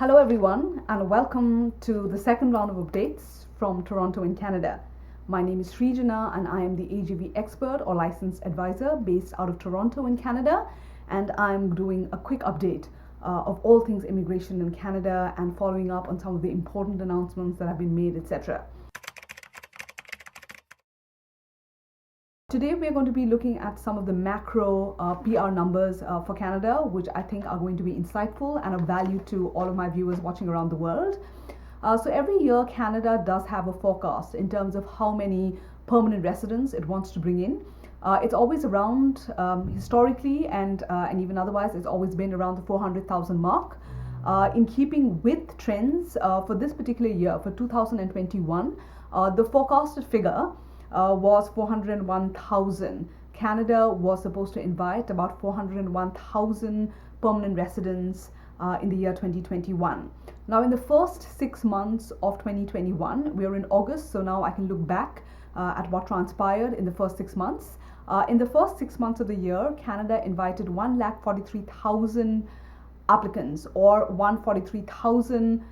Hello everyone and welcome to the second round of updates from Toronto in Canada. My name is Srijana and I am the AGV expert or licensed advisor based out of Toronto in Canada, and I'm doing a quick update of all things immigration in Canada and following up on some of the important announcements that have been made, etc. Today we're going to be looking at some of the macro PR numbers for Canada, which I think are going to be insightful and of value to all of my viewers watching around the world. So every year Canada does have a forecast in terms of how many permanent residents it wants to bring in. It's always around, historically and even otherwise, it's always been around the 400,000 mark. In keeping with trends for this particular year, for 2021, the forecasted figure was 401,000. Canada was supposed to invite about 401,000 permanent residents in the year 2021. Now, in the first 6 months of 2021, we are in August, so now I can look back at what transpired in the first 6 months. In the first 6 months of the year, Canada invited 143,000 applicants, or 143,000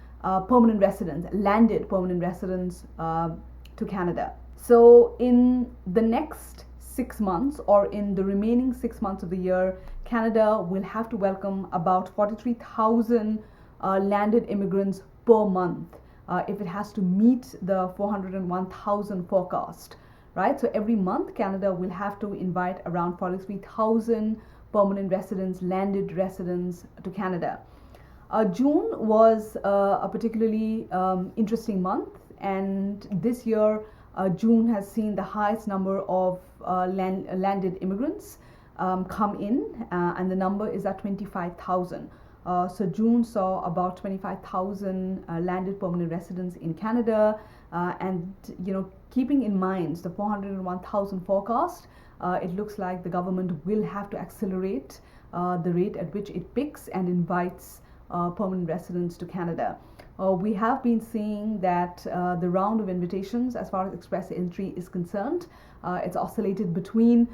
permanent residents, landed permanent residents to Canada. So in the next 6 months, or in the remaining 6 months of the year, Canada will have to welcome about 43,000 landed immigrants per month if it has to meet the 401,000 forecast, right? So every month, Canada will have to invite around 43,000 permanent residents, landed residents to Canada. June was a particularly interesting month, and this year June has seen the highest number of landed immigrants come in, and the number is at 25,000. So June saw about 25,000 landed permanent residents in Canada, and keeping in mind the 401,000 forecast, it looks like the government will have to accelerate the rate at which it picks and invites permanent residents to Canada. We have been seeing that the round of invitations as far as express entry is concerned, it's oscillated between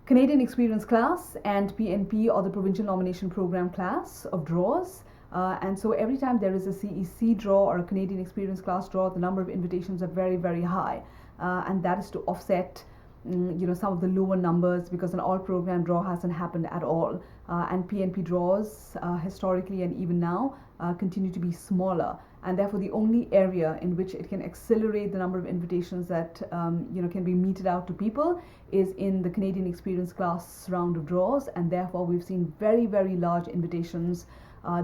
Canadian Experience class and PNP, or the Provincial Nomination Program class of draws. And so every time there is a CEC draw or a Canadian Experience class draw, the number of invitations are very, very high. And that is to offset some of the lower numbers, because an all program draw hasn't happened at all, and PNP draws historically and even now continue to be smaller, and therefore the only area in which it can accelerate the number of invitations that can be meted out to people is in the Canadian Experience class round of draws, and therefore we've seen very, very large invitations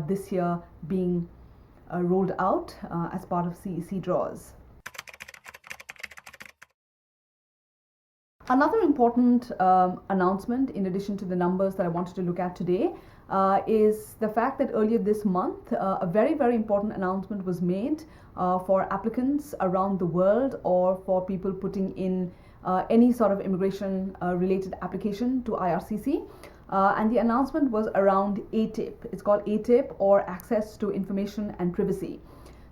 this year being rolled out as part of CEC draws. Another important announcement, in addition to the numbers that I wanted to look at today, is the fact that earlier this month, a very, very important announcement was made for applicants around the world, or for people putting in any sort of immigration related application to IRCC. And the announcement was around ATIP. It's called ATIP, or Access to Information and Privacy.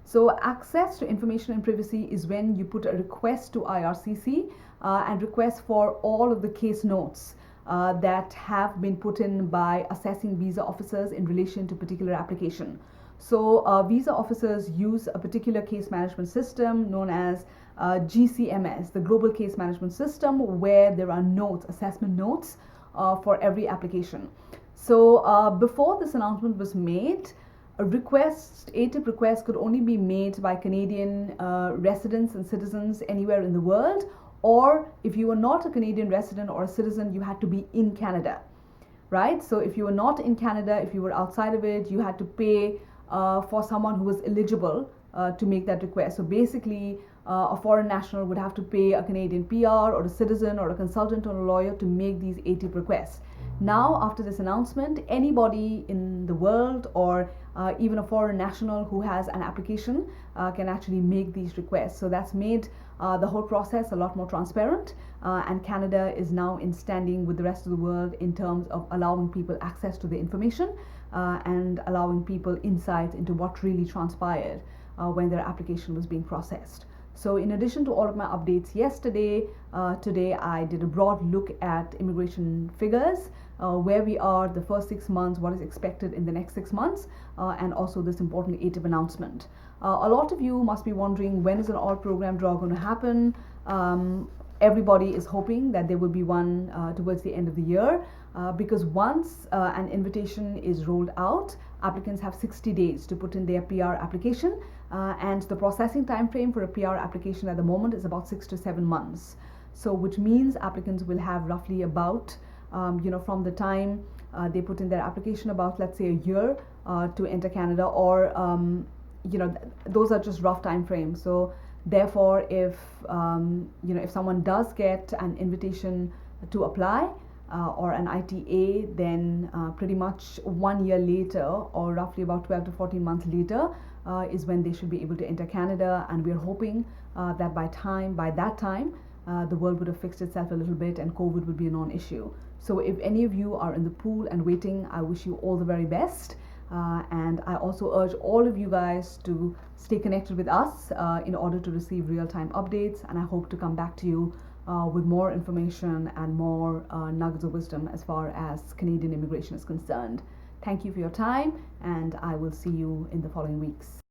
So access to information and privacy is when you put a request to IRCC and request for all of the case notes that have been put in by assessing visa officers in relation to particular application. So visa officers use a particular case management system known as GCMS, the Global Case Management System, where there are notes, assessment notes for every application. So before this announcement was made, ATIP requests could only be made by Canadian residents and citizens anywhere in the world, or if you were not a Canadian resident or a citizen, you had to be in Canada, right? So if you were not in Canada, if you were outside of it, you had to pay for someone who was eligible to make that request. So basically, a foreign national would have to pay a Canadian PR or a citizen or a consultant or a lawyer to make these ATIP requests. Now, after this announcement, anybody in the world, or even a foreign national who has an application, can actually make these requests. So that's made the whole process a lot more transparent, and Canada is now in standing with the rest of the world in terms of allowing people access to the information and allowing people insight into what really transpired when their application was being processed. So in addition to all of my updates yesterday, today I did a broad look at immigration figures where we are the first 6 months, what is expected in the next 6 months, and also this important ATIP announcement. A lot of you must be wondering, when is an all program draw going to happen? Everybody is hoping that there will be one towards the end of the year, because once an invitation is rolled out, applicants have 60 days to put in their PR application, and the processing time frame for a PR application at the moment is about 6 to 7 months. So which means applicants will have roughly about, from the time they put in their application, about, let's say, a year to enter Canada, or those are just rough time frames. So therefore, if if someone does get an invitation to apply, or an ITA, then pretty much 1 year later, or roughly about 12 to 14 months later, is when they should be able to enter Canada. And we're hoping that by that time, the world would have fixed itself a little bit and COVID would be a non-issue. So if any of you are in the pool and waiting, I wish you all the very best. And I also urge all of you guys to stay connected with us in order to receive real-time updates. And I hope to come back to you with more information and more nuggets of wisdom as far as Canadian immigration is concerned. Thank you for your time, and I will see you in the following weeks.